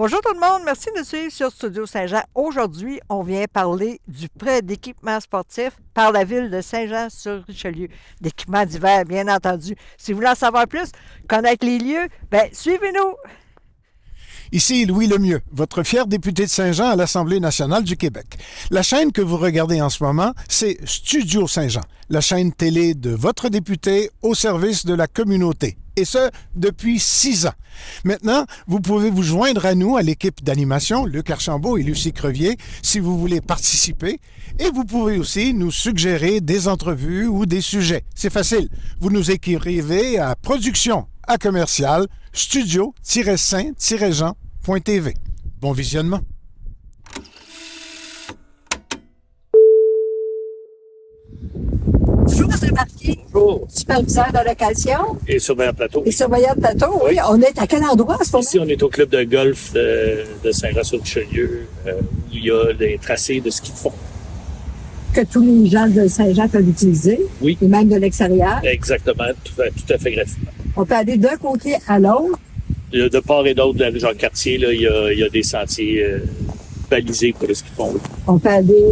Bonjour tout le monde, merci de nous suivre sur Studio Saint-Jean. Aujourd'hui, on vient parler du prêt d'équipement sportif par la ville de Saint-Jean-sur-Richelieu. D'équipements d'hiver, bien entendu. Si vous voulez en savoir plus, connaître les lieux, suivez-nous! Ici Louis Lemieux, votre fier député de Saint-Jean à l'Assemblée nationale du Québec. La chaîne que vous regardez en ce moment, c'est Studio Saint-Jean, la chaîne télé de votre député au service de la communauté. Et ce, depuis 6 ans. Maintenant, vous pouvez vous joindre à nous, à l'équipe d'animation, Luc Archambault et Lucie Crevier, si vous voulez participer. Et vous pouvez aussi nous suggérer des entrevues ou des sujets. C'est facile. Vous nous écrivez à production@commercial studio-saint-jean.tv. Bon visionnement. Bonjour, M. Marquis. Bonjour. Superviseur de location Et surveillant plateau. et surveillant de plateau. Oui, on est à quel endroit à ce moment? Ici, on est au club de golf de Saint-Jean-sur-Richelieu, où il y a des tracés de ski de fond. Que tous les gens de Saint-Jean peuvent utiliser. Oui. Et même de l'extérieur. Exactement, tout à fait gratuitement. On peut aller d'un côté à l'autre. De part et d'autre de la rue Jean-Cartier, là, il y a des sentiers balisés pour le ski de fond. Oui. On peut aller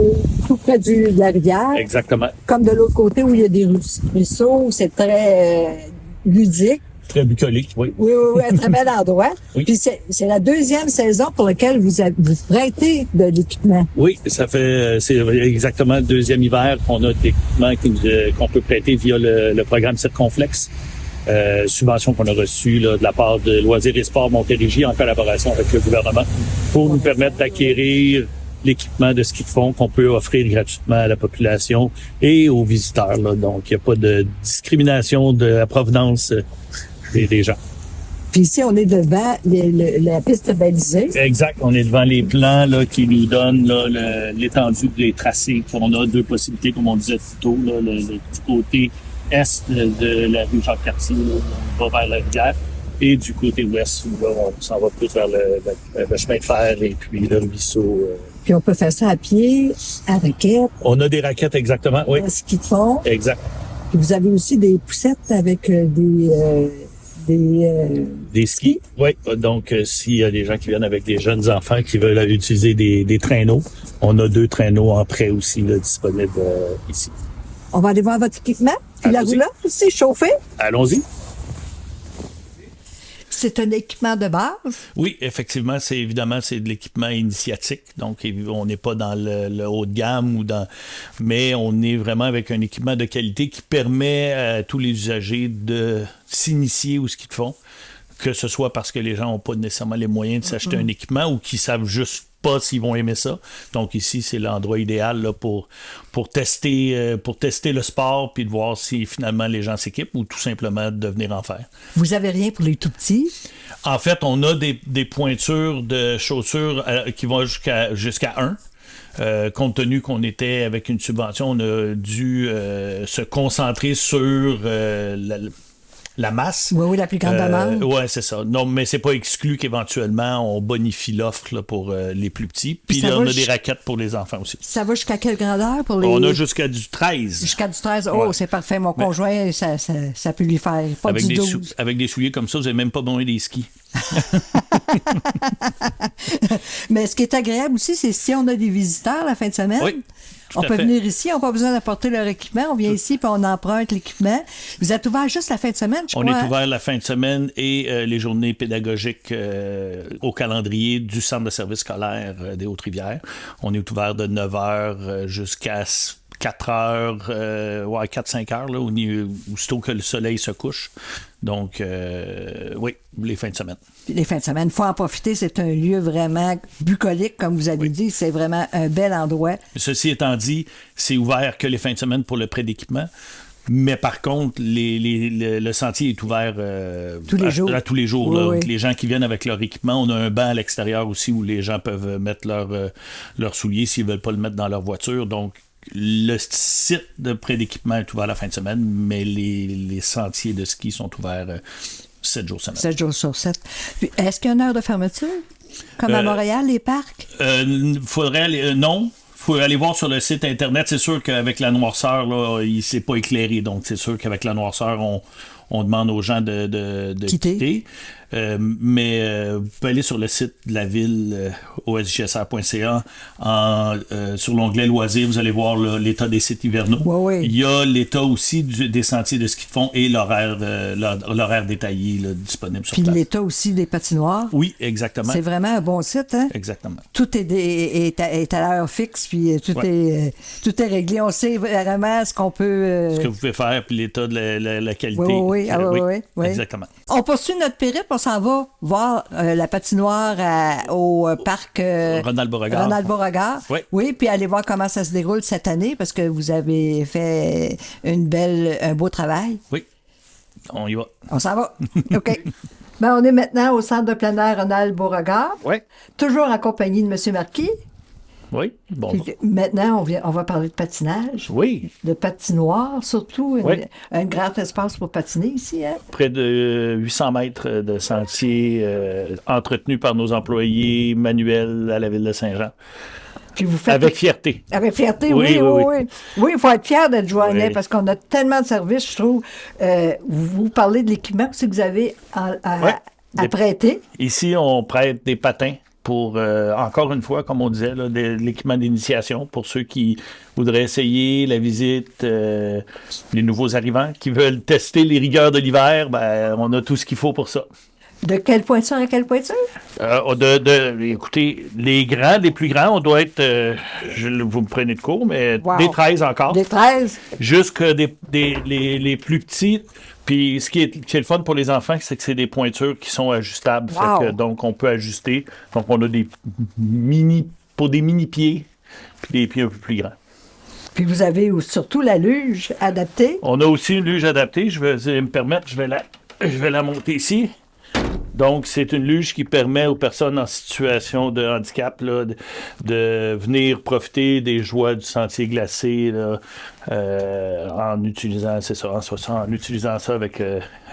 tout près de la rivière. Exactement. Comme de l'autre côté où il y a des ruisseaux. C'est très ludique. Très bucolique, oui. Oui, un très bel endroit. Oui. Puis c'est la deuxième saison pour laquelle vous prêtez de l'équipement. Oui, c'est exactement le deuxième hiver qu'on a d'équipement qu'on peut prêter via le programme Circonflexe. Subvention qu'on a reçue là, de la part de Loisirs et Sports Montérégie en collaboration avec le gouvernement pour nous permettre d'acquérir l'équipement de ski de fond qu'on peut offrir gratuitement à la population et aux visiteurs. Là. Donc, il n'y a pas de discrimination de la provenance des gens. Puis ici, on est devant la piste balisée. Exact. On est devant les plans là, qui nous donnent là, l'étendue des tracés. On a deux possibilités, comme on disait plus tôt, là, du côté est de la rue Jean-Cartier, on va vers la rivière, et du côté ouest, où là, on s'en va plus vers le chemin de fer et puis le ruisseau. Puis on peut faire ça à pied, à raquette, On a des raquettes, exactement, oui. à ski de fond. Exact. Puis vous avez aussi des poussettes avec Des skis. Oui. Donc, s'il y a des gens qui viennent avec des jeunes enfants qui veulent utiliser des traîneaux, on a 2 traîneaux en prêt aussi là, disponibles ici. On va aller voir votre équipement. Puis la Allons-y. roulotte aussi, chauffée. Allons-y. C'est un équipement de base. Oui, effectivement, c'est de l'équipement initiatique. Donc, on n'est pas dans le haut de gamme mais on est vraiment avec un équipement de qualité qui permet à tous les usagers de s'initier au ski de fond, que ce soit parce que les gens n'ont pas nécessairement les moyens de s'acheter un équipement ou qui savent juste pas s'ils vont aimer ça. Donc ici, c'est l'endroit idéal là, pour tester le sport puis de voir si finalement les gens s'équipent ou tout simplement de venir en faire. Vous avez rien pour les tout petits. En fait, on a des pointures de chaussures qui vont jusqu'à 1. Compte tenu qu'on était avec une subvention, on a dû se concentrer sur la masse. Oui, la plus grande demande. Oui, c'est ça. Non, mais c'est pas exclu qu'éventuellement, on bonifie l'offre là, pour les plus petits. Puis là, on a des raquettes pour les enfants aussi. Ça va jusqu'à quelle grandeur pour les... On a jusqu'à du 13. Jusqu'à du 13. Oh, Ouais. c'est parfait. Mon conjoint, ça peut lui faire. Pas Avec du 12. avec des souliers comme ça, vous n'avez même pas besoin des skis. Mais ce qui est agréable aussi, c'est si on a des visiteurs la fin de semaine. Oui, tout On à peut fait. venir ici, on n'a pas besoin d'apporter leur équipement. On vient ici puis on emprunte l'équipement. Vous êtes ouvert juste la fin de semaine, je On crois. est ouvert la fin de semaine et les journées pédagogiques au calendrier du Centre de services scolaires des Hautes-Rivières. On est ouvert de 9h jusqu'à 4h, 4-5 heures, là, aussitôt que le soleil se couche. Donc, oui, les fins de semaine. Puis les fins de semaine, il faut en profiter. C'est un lieu vraiment bucolique, comme vous avez dit. C'est vraiment un bel endroit. Ceci étant dit, c'est ouvert que les fins de semaine pour le prêt d'équipement. Mais par contre, le sentier est ouvert Tous les jours. à tous les jours. Oui, Là. oui. Les gens qui viennent avec leur équipement, on a un banc à l'extérieur aussi où les gens peuvent mettre leurs souliers s'ils ne veulent pas le mettre dans leur voiture. Donc, le site de prêt d'équipement est ouvert la fin de semaine, mais les sentiers de ski sont ouverts 7 jours semaine. 7 jours sur 7. Puis, est-ce qu'il y a une heure de fermeture? Comme à Montréal, les parcs? Faudrait aller... non. Faut aller voir sur le site Internet. C'est sûr qu'avec la noirceur, là, il s'est pas éclairé. Donc, c'est sûr qu'avec la noirceur, on demande aux gens de quitter. Mais vous pouvez aller sur le site de la ville, osjsr.ca, sur l'onglet loisirs, vous allez voir là, l'état des sites hivernaux. Oui. Il y a l'état aussi des sentiers de ski de fond et l'horaire détaillé là, disponible sur Puis place. l'état aussi des patinoires. Oui, exactement. C'est vraiment un bon site, hein? Exactement. Tout est à l'heure fixe, puis tout est réglé. On sait vraiment ce qu'on peut... Ce que vous pouvez faire, puis l'état de la qualité. Oui. Exactement. On poursuit notre périple, on s'en va voir la patinoire au parc Ronald Beauregard. Oui, puis aller voir comment ça se déroule cette année, parce que vous avez fait un beau travail. Oui, on y va. On s'en va. OK. Ben, on est maintenant au centre de plein air Ronald Beauregard. Oui. Toujours en compagnie de M. Marquis. Oui, bon. Puis, maintenant, on va parler de patinage. Oui. De patinoire, surtout. Oui. Un grand espace pour patiner ici. Hein? Près de 800 mètres de sentiers entretenus par nos employés manuels à la ville de Saint-Jean. Puis vous faites... Avec fierté. Avec fierté, oui. Oui, il faut être fier d'être joigneux parce qu'on a tellement de services, je trouve. Vous parlez de l'équipement aussi que vous avez à prêter. Ici, on prête des patins pour, encore une fois, comme on disait, là, de l'équipement d'initiation pour ceux qui voudraient essayer la visite, les nouveaux arrivants qui veulent tester les rigueurs de l'hiver. Ben, on a tout ce qu'il faut pour ça. De quelle pointure à quelle pointure? Écoutez, les plus grands, on doit être, vous me prenez de court, mais des 13 encore. Des 13? Jusque les plus petits. Puis ce qui est le fun pour les enfants, c'est que c'est des pointures qui sont ajustables. Wow. Fait que, donc, on peut ajuster. Donc, on a pour des mini-pieds, puis des pieds un peu plus grands. Puis vous avez surtout la luge adaptée. On a aussi une luge adaptée. Je vais me permettre, je vais la monter ici. Donc, c'est une luge qui permet aux personnes en situation de handicap là, de venir profiter des joies du sentier glacé là, en utilisant ça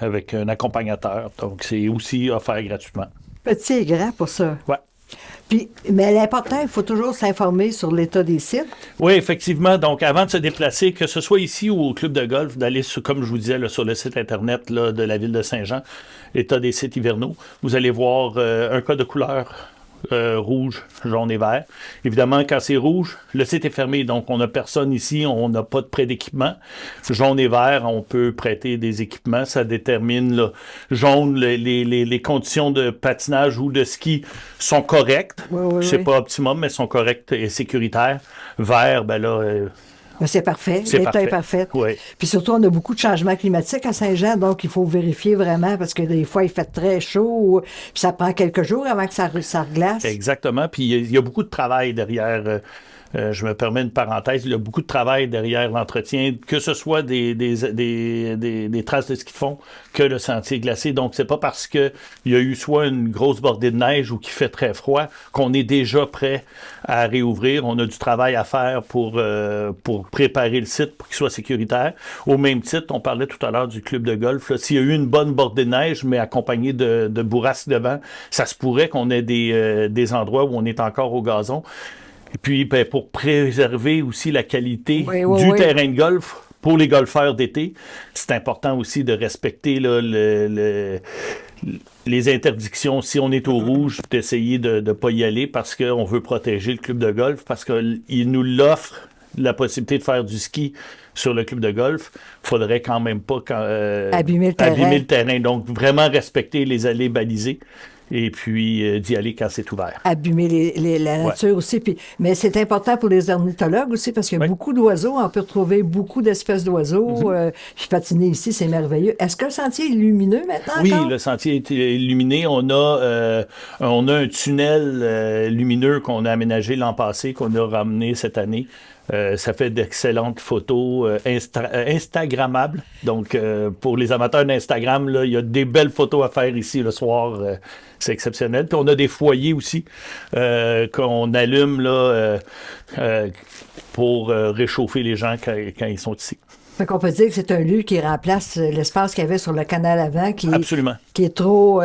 avec un accompagnateur. Donc, c'est aussi offert gratuitement. Petit et grand pour ça. Ouais. Puis, mais l'important, il faut toujours s'informer sur l'état des sites. Oui, effectivement. Donc, avant de se déplacer, que ce soit ici ou au club de golf, d'aller, comme je vous disais, là, sur le site Internet là, de la ville de Saint-Jean, l'état des sites hivernaux, vous allez voir un code de couleur rouge, jaune et vert. Évidemment, quand c'est rouge, le site est fermé, donc on n'a personne ici, on n'a pas de prêt d'équipement. Jaune et vert, on peut prêter des équipements. Ça détermine, là, jaune, les conditions de patinage ou de ski sont correctes. C'est pas optimum, mais sont correctes et sécuritaires. Vert, ben là... Mais c'est parfait. L'état est parfait. Oui. Puis surtout, on a beaucoup de changements climatiques à Saint-Jean, donc il faut vérifier vraiment parce que des fois, il fait très chaud, puis ça prend quelques jours avant que ça reglace. Exactement. Puis il y a beaucoup de travail derrière. Je me permets une parenthèse, il y a beaucoup de travail derrière l'entretien, que ce soit des traces de ski de fond que le sentier glacé. Donc, c'est pas parce qu'il y a eu soit une grosse bordée de neige ou qu'il fait très froid qu'on est déjà prêt à réouvrir. On a du travail à faire pour préparer le site pour qu'il soit sécuritaire. Au même titre, on parlait tout à l'heure du club de golf. Là, s'il y a eu une bonne bordée de neige, mais accompagnée de bourrasques de vent, ça se pourrait qu'on ait des endroits où on est encore au gazon. Et puis, ben, pour préserver aussi la qualité du terrain de golf pour les golfeurs d'été, c'est important aussi de respecter là, les interdictions. Si on est au rouge, d'essayer de ne pas y aller parce qu'on veut protéger le club de golf, parce qu'il nous l'offre la possibilité de faire du ski sur le club de golf. Il ne faudrait quand même pas abîmer le terrain. Donc, vraiment respecter les allées balisées. Et puis d'y aller quand c'est ouvert. Abîmer la nature aussi. Puis, mais c'est important pour les ornithologues aussi parce qu'il y a beaucoup d'oiseaux. On peut retrouver beaucoup d'espèces d'oiseaux. Puis patiner ici, c'est merveilleux. Est-ce que le sentier est lumineux maintenant? Oui, le sentier est illuminé. On a un tunnel lumineux qu'on a aménagé l'an passé, qu'on a ramené cette année. Ça fait d'excellentes photos Instagrammables. Donc, pour les amateurs d'Instagram, là, il y a des belles photos à faire ici le soir. C'est exceptionnel. Puis on a des foyers aussi qu'on allume là, pour réchauffer les gens quand ils sont ici. Fait qu'on peut dire que c'est un lieu qui remplace l'espace qu'il y avait sur le canal avant. Absolument. qui est trop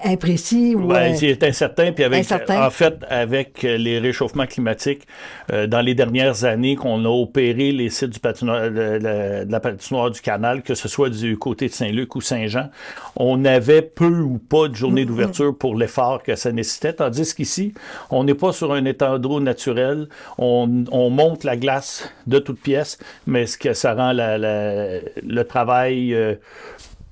imprécis ou C'est incertain. Puis incertain. En fait, avec les réchauffements climatiques, dans les dernières années qu'on a opéré les sites de la patinoire du Canal, que ce soit du côté de Saint-Luc ou Saint-Jean, on avait peu ou pas de journée d'ouverture pour l'effort que ça nécessitait, tandis qu'ici, on n'est pas sur un étang d'eau naturel, on monte la glace de toutes pièces, mais ce que ça rend le travail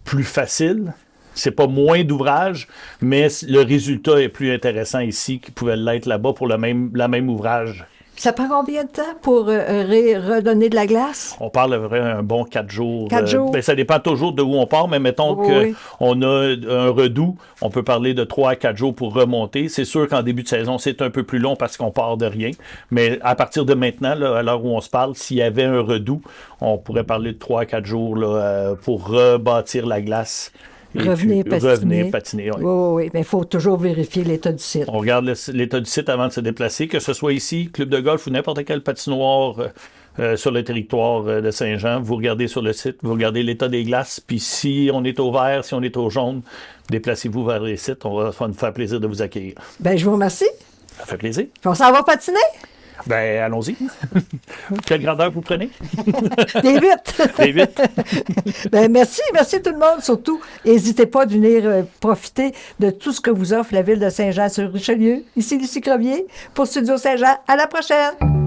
plus facile. C'est pas moins d'ouvrage, mais le résultat est plus intéressant ici qu'il pouvait l'être là-bas pour la même ouvrage. Ça prend combien de temps pour redonner de la glace? On parle un bon 4 jours. 4 jours? Ça dépend toujours de où on part, mais mettons qu'on a un redout, on peut parler de 3 à 4 jours pour remonter. C'est sûr qu'en début de saison, c'est un peu plus long parce qu'on part de rien. Mais à partir de maintenant, là, à l'heure où on se parle, s'il y avait un redout, on pourrait parler de 3 à 4 jours là, pour rebâtir la glace. Revenez patiner. Oui, mais il faut toujours vérifier l'état du site. On regarde l'état du site avant de se déplacer, que ce soit ici, club de golf ou n'importe quelle patinoire sur le territoire de Saint-Jean. Vous regardez sur le site, vous regardez l'état des glaces, puis si on est au vert, si on est au jaune, déplacez-vous vers les sites. On va nous faire plaisir de vous accueillir. Ben, je vous remercie. Ça fait plaisir. Puis on s'en va patiner? Ben, allons-y. Quelle grandeur vous prenez? Des 8. Des 8. Ben, merci tout le monde. Surtout, n'hésitez pas à venir profiter de tout ce que vous offre la ville de Saint-Jean-sur-Richelieu. Ici, Lucie Crevier pour Studio Saint-Jean. À la prochaine!